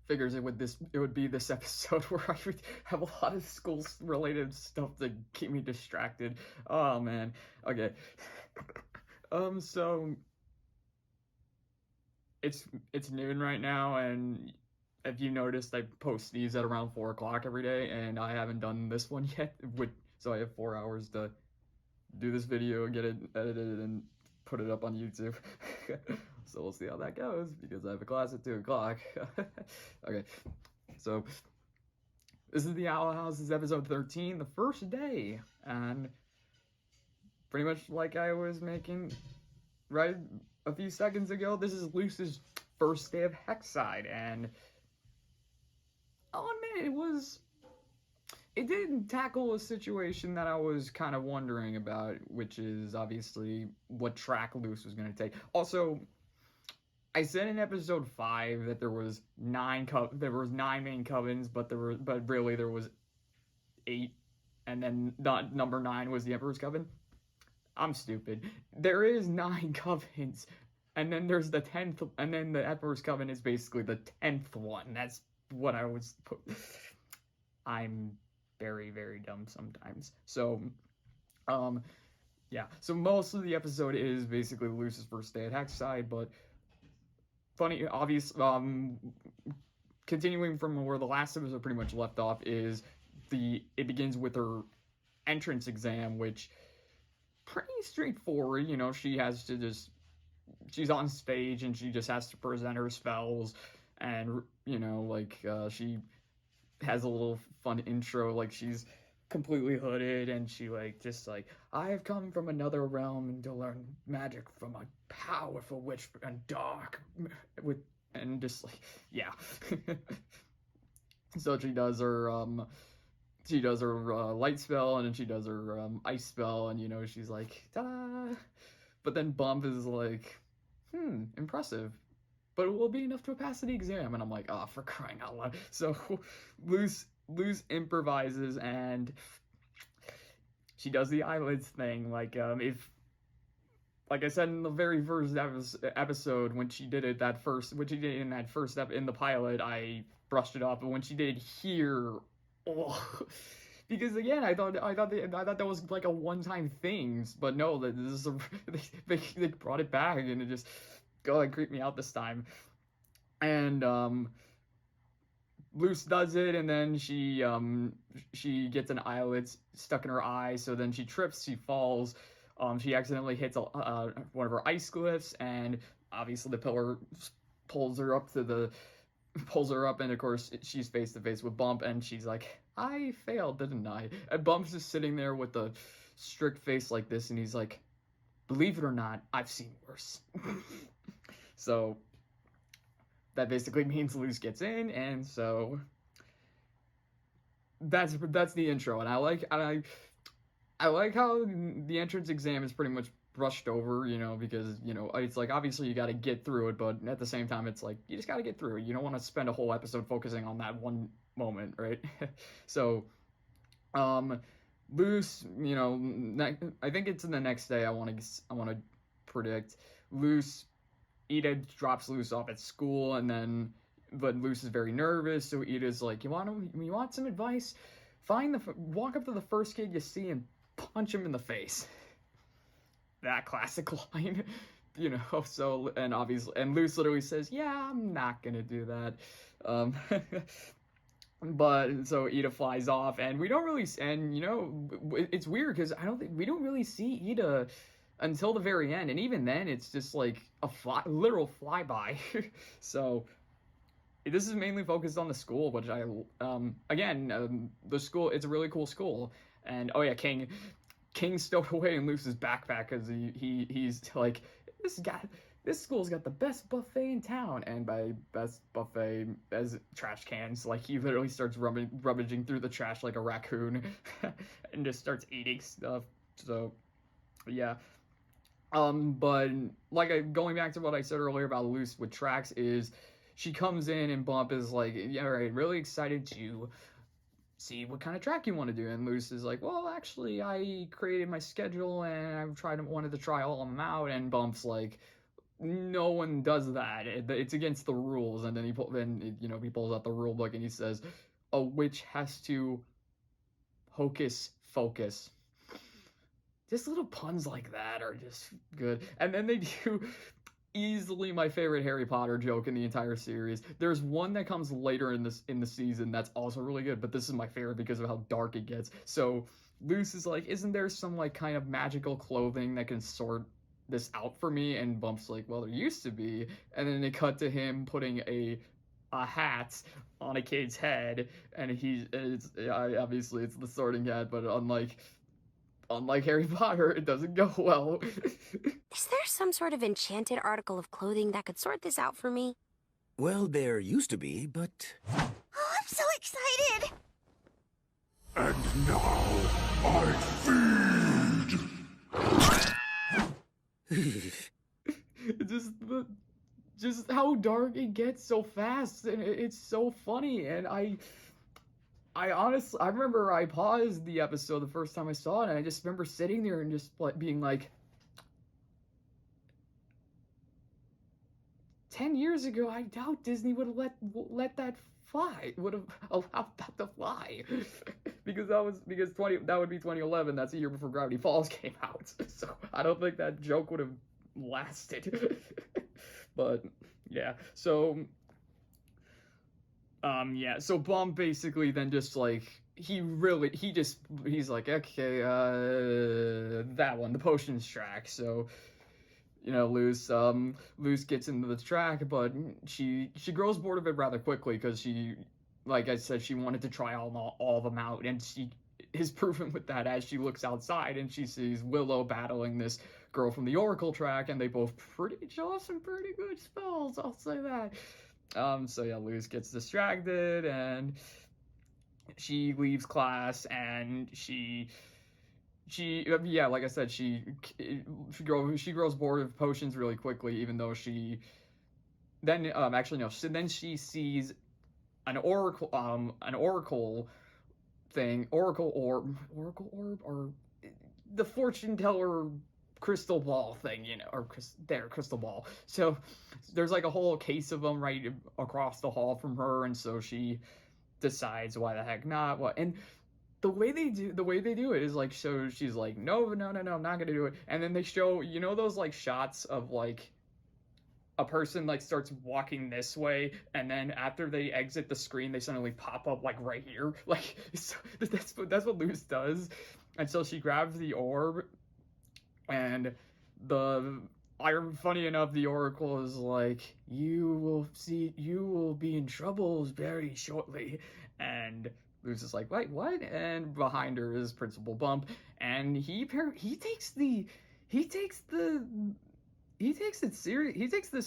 figures it would be this episode where I would have a lot of school related stuff to keep me distracted. Oh man. Okay. So it's noon right now, and if you noticed, I post these at around 4 o'clock every day, and I haven't done this one yet. So I have 4 hours to do this video, get it edited, and put it up on YouTube. So we'll see how that goes, because I have a class at 2 o'clock. Okay, so this is the Owl House. This is episode 13, the first day, and pretty much like I was making right a few seconds ago, this is Luce's first day of Hexside, and I'll admit it didn't tackle a situation that I was kind of wondering about, which is obviously what track Luce was going to take. Also, I said in episode 5 that there was 9 main covens, but really there was 8, and then number 9 was the Emperor's Coven. I'm stupid. There is 9 covens, and then there's the 10th, and then the Emperor's Coven is basically the 10th one. That's what I was I'm very, very dumb sometimes. So, yeah. So most of the episode is basically Luce's first day at Hexside, but funny, obvious, continuing from where the last episode pretty much left off is it begins with her entrance exam, which pretty straightforward. You know, she has to she's on stage and she just has to present her spells, and you know, like she has a little fun intro, like she's completely hooded, and she I have come from another realm to learn magic from a powerful witch and dark and just like, yeah. So she does her light spell, and then she does her ice spell, and you know, she's like, ta-da! But then Bump is like, impressive, but it will be enough to pass the exam. And I'm like, oh, for crying out loud. So Luce improvises, and she does the eyelids thing. Like I said in the very first episode, when she did it in that first step in the pilot, I brushed it off. But when she did it here, oh, because again, I thought that was like a one-time thing, but no, that this is they brought it back, and it just creeped me out this time. And Luce does it, and then she gets an eyelid stuck in her eye, so then she trips, she falls, she accidentally hits one of her ice glyphs, and obviously the pillar pulls her up, and of course she's face to face with Bump, and she's like, I failed, didn't I? And Bump's just sitting there with a strict face like this, and he's like, believe it or not, I've seen worse. So that basically means Luce gets in, and so that's the intro. And I like how the entrance exam is pretty much brushed over, you know, because, you know, it's like, obviously you got to get through it, but at the same time, it's like, you just got to get through it. You don't want to spend a whole episode focusing on that one moment, right? So, Luce, you know, I think it's in the next day. I want to predict Luce. Ida drops Luce off at school, but Luce is very nervous, so Ida's like, you want some advice? Walk up to the first kid you see and punch him in the face. That classic line, you know. So, and Luce literally says, yeah, I'm not gonna do that. But so Ida flies off, and we don't really, and you know, it's weird because we don't really see Ida until the very end, and even then it's just like a literal flyby. So this is mainly focused on the school, which the school, it's a really cool school. And oh yeah, King stowed away in Luce's backpack because he's like, this school's got the best buffet in town, and by best buffet as trash cans, like he literally starts rummaging through the trash like a raccoon and just starts eating stuff. So yeah. But going back to what I said earlier about Luce with tracks, is she comes in and Bump is like, yeah, right, really excited to see what kind of track you want to do. And Luce is like, well, actually, I created my schedule and wanted to try all of them out. And Bump's like, no one does that. It's against the rules. And then he pulls out the rule book and he says, a witch has to hocus focus. Just little puns like that are just good. And then they do easily my favorite Harry Potter joke in the entire series. There's one that comes later in the season that's also really good, but this is my favorite because of how dark it gets. So Luce is like, isn't there some like kind of magical clothing that can sort this out for me? And Bump's like, well, there used to be. And then they cut to him putting a hat on a kid's head, and obviously it's the sorting hat, but unlike Harry Potter, it doesn't go well. Is there some sort of enchanted article of clothing that could sort this out for me? Well, there used to be, but... Oh, I'm so excited! And now, I feed! just how dark it gets so fast, and it's so funny, and I honestly, I remember I paused the episode the first time I saw it, and I just remember sitting there and just like being like, 10 years ago, I doubt Disney would have let that fly, would have allowed that to fly, because that would be 2011. That's a year before Gravity Falls came out, so I don't think that joke would have lasted. But yeah, so so Bump basically then just like he's like, okay, that one, the potions track. So Luce gets into the track, but she grows bored of it rather quickly because she, like I said, she wanted to try all of them out, and she is proven with that as she looks outside and she sees Willow battling this girl from the Oracle track, and they both show off some pretty good spells, I'll say that. So yeah, Luce gets distracted and she leaves class, and she like I said, she grows bored of potions really quickly, even though she then actually no, so then she sees an oracle thing, oracle orb, or the fortune teller crystal ball thing, or crystal ball. So there's like a whole case of them right across the hall from her, and so she decides, why the heck not? What? And the way they do it is like, so she's like, no, I'm not gonna do it. And then they show, those like shots of like a person like starts walking this way, and then after they exit the screen, they suddenly pop up like right here. Like, so that's what Luce does. And so she grabs the orb, and funny enough, the Oracle is like, you will be in trouble very shortly. And Luce is like, wait, what? And behind her is Principal Bump, and he takes this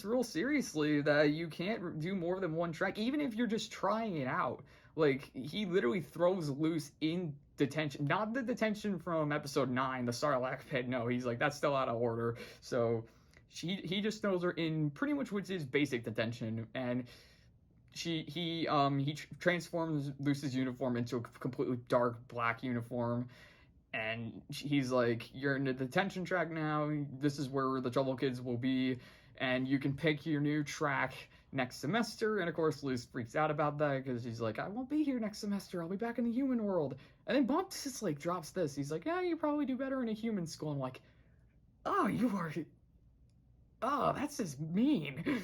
real seriously, that you can't do more than one track, even if you're just trying it out. Like, he literally throws Luce in detention, not the detention from episode 9, the Sarlacc pit. No, he's like, that's still out of order. So he just throws her in pretty much which is basic detention, and he transforms Luce's uniform into a completely dark black uniform, and he's like, you're in the detention track now, this is where the Trouble Kids will be, and you can pick your new track next semester. And of course Luce freaks out about that, because he's like, I won't be here next semester, I'll be back in the human world. And then Bump just like drops this, he's like, yeah, you probably do better in a human school. I'm like, that's just mean.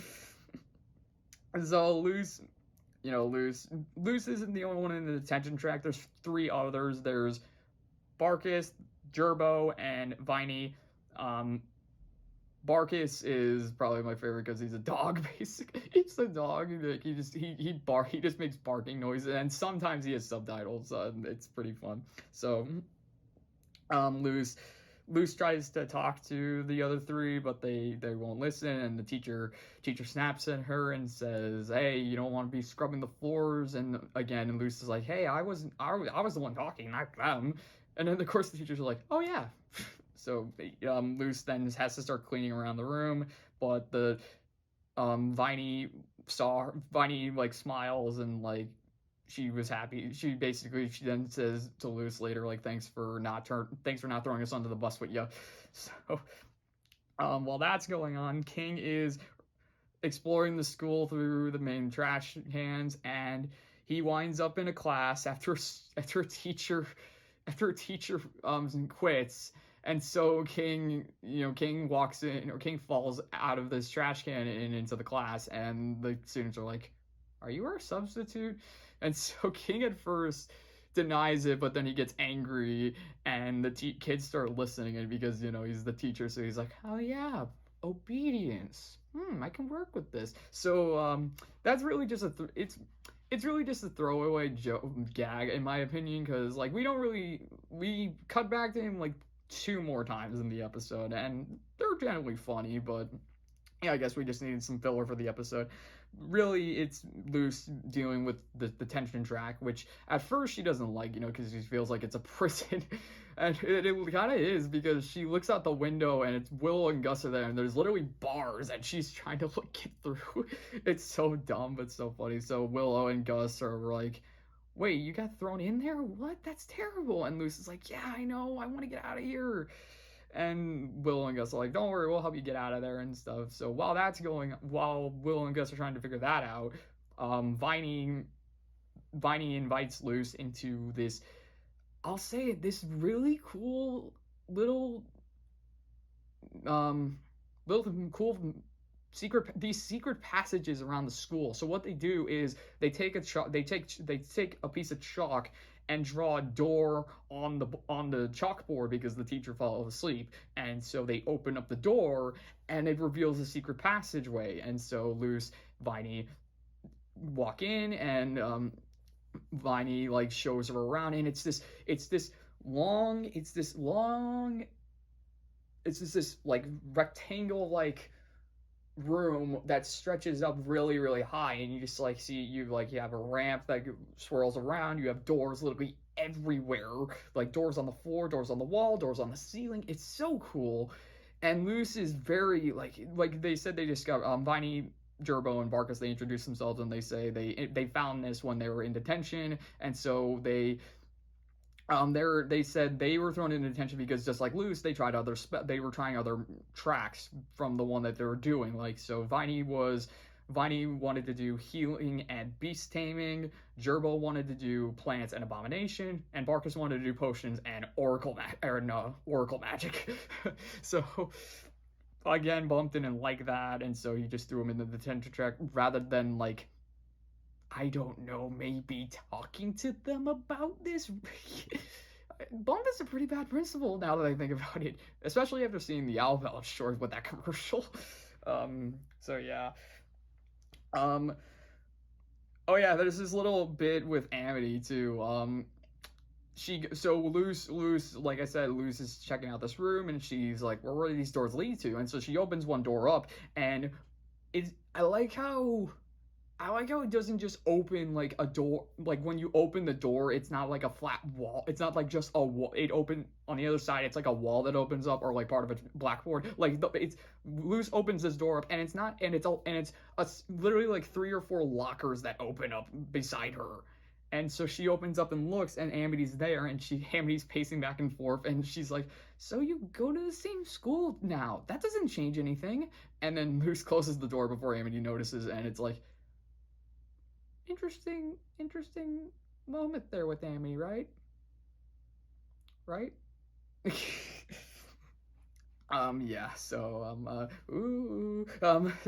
So Luce isn't the only one in the detention track. There's 3 others. There's Barkus, Gerbo, and Viney. Barkus is probably my favorite because he's a dog, basically. He's a dog. Like, he just makes barking noises, and sometimes he has subtitles. It's pretty fun. So, Luce tries to talk to the other 3, but they won't listen, and the teacher snaps at her and says, hey, you don't want to be scrubbing the floors. And again, Luce is like, hey, I was the one talking, not them. And then of course the teachers are like, oh yeah. So Luce then has to start cleaning around the room, but the Viney like smiles, and like she was happy. She then says to Luce later, like, thanks for not throwing us under the bus with you. So While that's going on, King is exploring the school through the main trash cans, and he winds up in a class after a teacher quits. And so King walks in, or King falls out of this trash can and into the class, and the students are like, "Are you our substitute?" And so King at first denies it, but then he gets angry, and the kids start listening, and because he's the teacher, so he's like, "Oh yeah, obedience. I can work with this." So that's really just it's really just a throwaway gag in my opinion, because like we cut back to him like 2 more times in the episode, and they're generally funny, but yeah, I guess we just needed some filler for the episode. Really, it's Luce dealing with the detention track, which at first she doesn't like, because she feels like it's a prison. And it kind of is, because she looks out the window and it's Willow and Gus are there, and there's literally bars, and she's trying to get through. It's so dumb, but so funny. So Willow and Gus are like, "Wait, you got thrown in there? What? That's terrible." And Luce is like, "Yeah, I know. I want to get out of here." And Will and Gus are like, "Don't worry, we'll help you get out of there and stuff." So while Will and Gus are trying to figure that out, Viney invites Luce into this, I'll say it, this really cool little cool secret passages around the school. So what they do is they take a piece of chalk and draw a door on the chalkboard, because the teacher fell asleep, and so they open up the door and it reveals a secret passageway. And so Luce, Viney walk in, and Viney like shows her around, and it's this long like rectangle like room that stretches up really really high, and you just like see you have a ramp that swirls around. You have doors literally everywhere, like doors on the floor, doors on the wall, doors on the ceiling. It's so cool. And Luce is very like they said they discovered Viney, Gerbo, and Barkus, they introduce themselves, and they say they found this when they were in detention, and so they said they were thrown into detention because, just like Luce, they were trying other tracks from the one that they were doing. Like, so Viney wanted to do healing and beast taming, Gerbo wanted to do plants and abomination, and Barkus wanted to do potions and oracle magic. So again, Bump didn't like that, and so he just threw him in the detention track rather than like, I don't know, maybe talking to them about this. Bump is a pretty bad principal now that I think about it, especially after seeing the Alvel short with that commercial. So yeah. Oh yeah, there's this little bit with Amity too. Luce, like I said, Luce is checking out this room, and she's like, "Well, where do these doors lead to?" And so she opens one door up, and I like how it doesn't just open like a door. Like when you open the door, it's not like a flat wall. It's not like just a wall. It open on the other side. It's like a wall that opens up, or like part of a blackboard. Like it's Luce opens this door up, and it's literally like 3 or 4 lockers that open up beside her. And so she opens up and looks, and Amity's there, and Amity's pacing back and forth, and she's like, "So you go to the same school now? That doesn't change anything." And then Luce closes the door before Amity notices, and it's like, interesting moment there with Amity, right? Yeah, so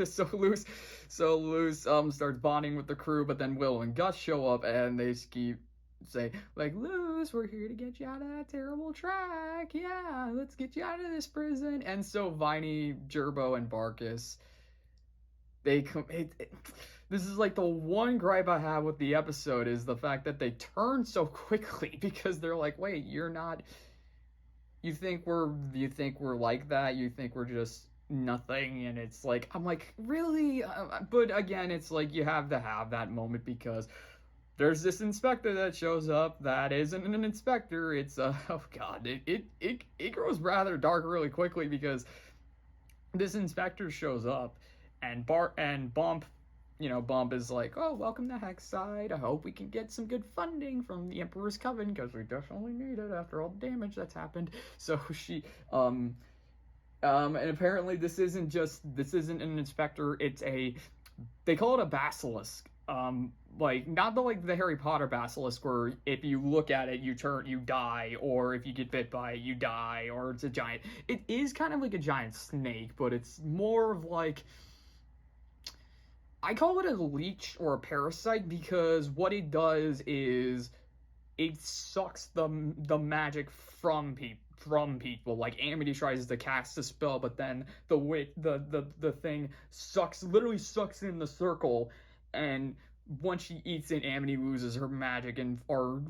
so Luce starts bonding with the crew, but then Will and Gus show up, and they keep say like, "Luce, we're here to get you out of that terrible track. Yeah, let's get you out of this prison." And so Viney, Gerbo, and Barkus, they come this is like the one gripe I have with the episode, is the fact that they turn so quickly, because they're like, "Wait, you're not, you think we're like that? You think we're just nothing?" And it's like, I'm like, really? But again, it's like, you have to have that moment, because there's this inspector that shows up that isn't an inspector. It's oh god, it grows rather dark really quickly, because this inspector shows up, and Bump, Bump is like, "Oh, welcome to Hexside. I hope we can get some good funding from the Emperor's Coven, because we definitely need it after all the damage that's happened." So And apparently this isn't an inspector, they call it a basilisk. Like not like the Harry Potter basilisk where if you look at it you die, or if you get bit by it you die, or it's a giant. It is kind of like a giant snake, but it's more of like, I call it a leech or a parasite because what it does is it sucks the magic from people. Like Amity tries to cast a spell, but then the thing literally sucks in the circle, and once she eats it, Amity loses her magic or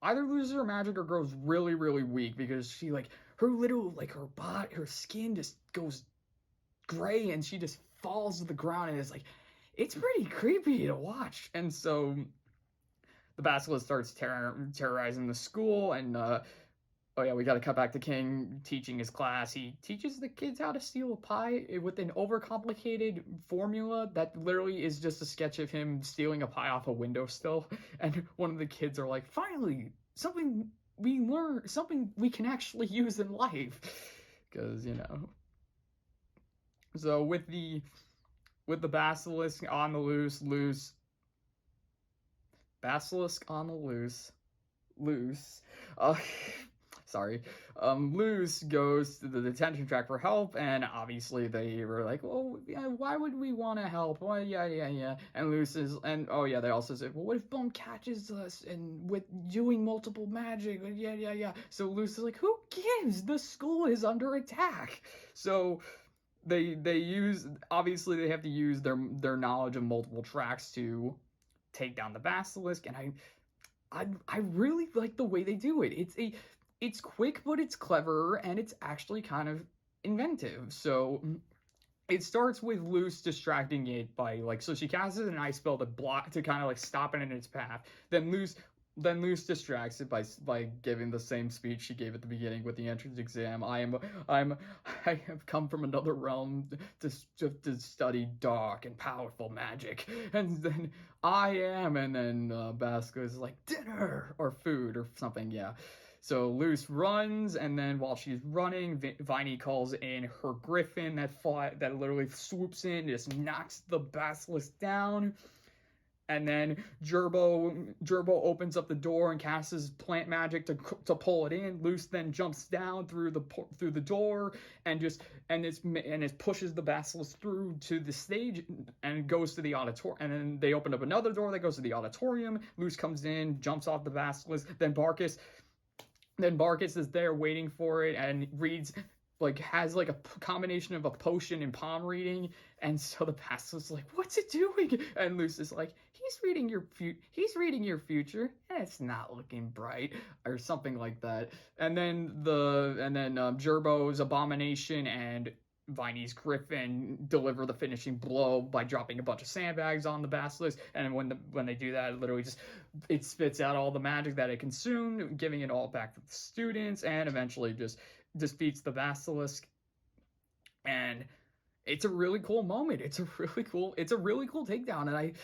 either loses her magic or grows really really weak because she like her skin just goes gray and she just falls to the ground, and it's pretty creepy to watch. And so the basilisk starts terrorizing the school, and oh yeah, we got to cut back to King teaching his class. He teaches the kids how to steal a pie with an overcomplicated formula that literally is just a sketch of him stealing a pie off a windowsill. And one of the kids are like, finally, something we learn, something we can actually use in life. Because, you know. So with the basilisk on the basilisk on the loose. Sorry. Luce goes to the detention track for help, and obviously they were like, well, yeah, why would we want to help? Well, yeah. And Luce is, and oh yeah, they also said, well, what if Bum catches us and with doing multiple magic? Yeah. So Luce is like, who gives? The school is under attack. So they use, obviously they have to use their knowledge of multiple tracks to take down the basilisk, and I really like the way they do it. It's quick, but it's clever, and it's actually kind of inventive. So it starts with Luce distracting it by so she casts an ice spell to kind of stop it in its path. Then Luce distracts it by giving the same speech she gave at the beginning with the entrance exam. I have come from another realm to study dark and powerful magic, and then and then Basco is like dinner or food or something. Yeah. So Luce runs, and then while she's running, Viney calls in her griffin that literally swoops in, just knocks the basilisk down. And then Gerbo opens up the door and casts his plant magic to pull it in. Luce then jumps down through the door and pushes the basilisk through to the stage and goes to the auditorium. And then they open up another door that goes to the auditorium. Luce comes in, jumps off the basilisk. Then Barkus is there waiting for it and reads, has a combination of a potion and palm reading. And so the basilisk's like, what's it doing? And Luce is like, he's reading your future. It's not looking bright, or something like that. And then Gerbo's abomination and Viney's griffin deliver the finishing blow by dropping a bunch of sandbags on the basilisk. And when they do that, it literally it spits out all the magic that it consumed, giving it all back to the students, and eventually just defeats the basilisk. And it's a really cool moment. It's a really cool takedown, and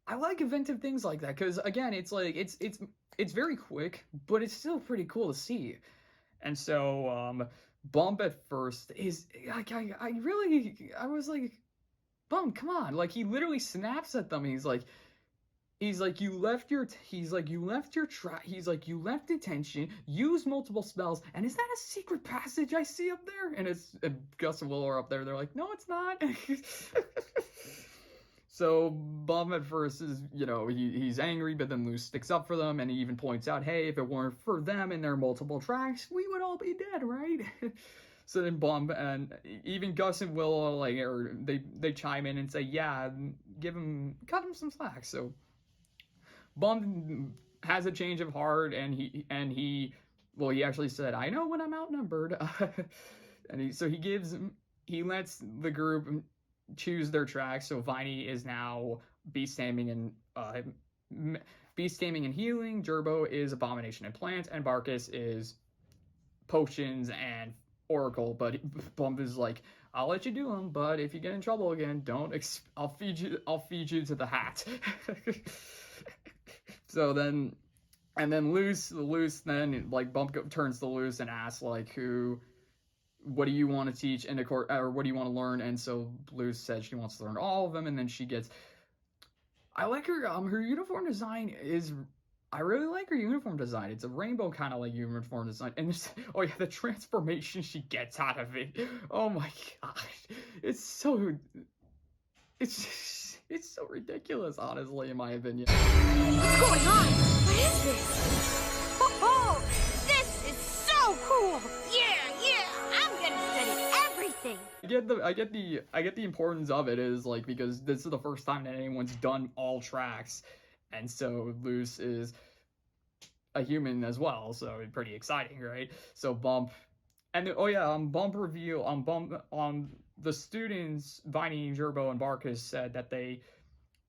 I like inventive things like that because again, it's very quick, but it's still pretty cool to see. And so Bump at first is I was like, Bump, come on! He literally snaps at them. He's like, you left detention, used multiple spells, and is that a secret passage I see up there? And Gus and Willow are up there. They're like, no, it's not. So Bum at first is, he's angry, but then Luce sticks up for them, and he even points out, hey, if it weren't for them and their multiple tracks, we would all be dead, right? So then Bum and even Gus and Willow they chime in and say, yeah, cut him some slack. So Bum has a change of heart, and he actually said, I know when I'm outnumbered. And he lets the group choose their tracks. So Viney is now beast taming and healing. Gerbo is abomination and plants, and Barkus is potions and oracle. But Bump is like, I'll let you do them, but if you get in trouble again, I'll feed you to the hat. So then Luce then Bump turns to Luce and asks who what do you want to teach in the course, or what do you want to learn? And so Blue said she wants to learn all of them, and then she gets. I like her uniform design is. I really like her uniform design. It's a rainbow kind of like uniform design, and oh yeah, the transformation she gets out of it. Oh my gosh, it's so. It's so ridiculous, honestly, in my opinion. What's going on? What is this? Oh, this is so cool! Yeah, I'm gonna study everything. I get the importance of it is like because this is the first time that anyone's done all tracks, and so Luce is a human as well, so it's pretty exciting, right? So Bump, and oh yeah, Bump reveal Bump the students, Viney, Gerbo, and Barkus said that they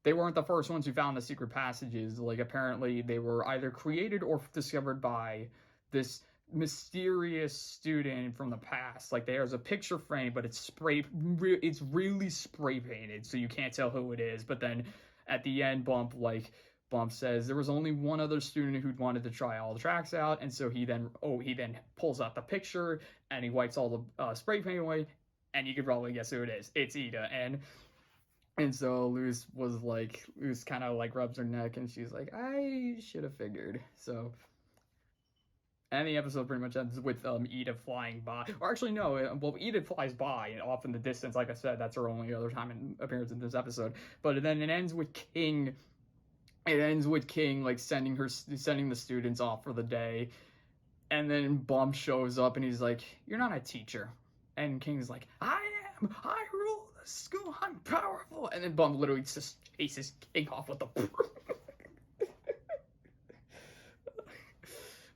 weren't the first ones who found the secret passages. Like apparently they were either created or discovered by this mysterious student from the past. Like there's a picture frame, but it's really spray painted, so you can't tell who it is. But then at the end, Bump says there was only one other student who'd wanted to try all the tracks out, and so he then pulls out the picture and he wipes all the spray paint away, and you could probably guess who it is. It's Ida, and so Luce kind of like rubs her neck, and she's like, I should have figured. So, and the episode pretty much ends with Ida flying by. Or actually, no, well, Ida flies by and off in the distance. Like I said, that's her only other time in appearance in this episode. But then it ends with King. It ends with King like sending the students off for the day, and then Bump shows up and he's like, "You're not a teacher," and King's like, "I am. I rule the school. I'm powerful." And then Bump literally just chases King off with the.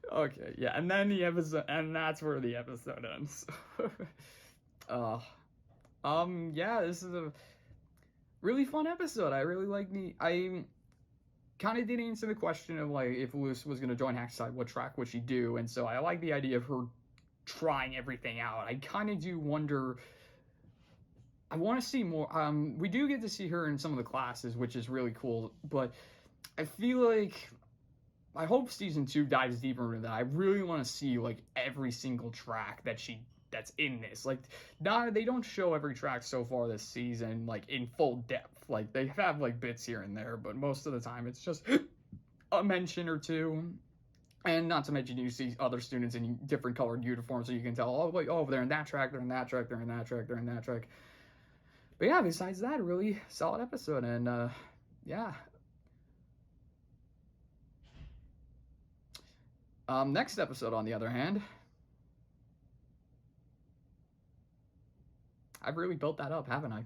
Okay, yeah, and then the episode, and that's where the episode ends. Yeah, this is a really fun episode. I really like I kind of did answer the question of like if Luce was going to join Hexside, what track would she do? And so I like the idea of her trying everything out. I kind of do wonder. I want to see more. We do get to see her in some of the classes, which is really cool. But I feel like I hope season 2 dives deeper into that. I really want to see like every single track that's in this. Like, they don't show every track so far this season like in full depth. Like they have like bits here and there, but most of the time it's just a mention or two. And not to mention you see other students in different colored uniforms, so you can tell, oh, they're in that track, they're in that track, they're in that track, they're in that track. But yeah, besides that, a really solid episode, and yeah. Next episode, on the other hand, I've really built that up, haven't I?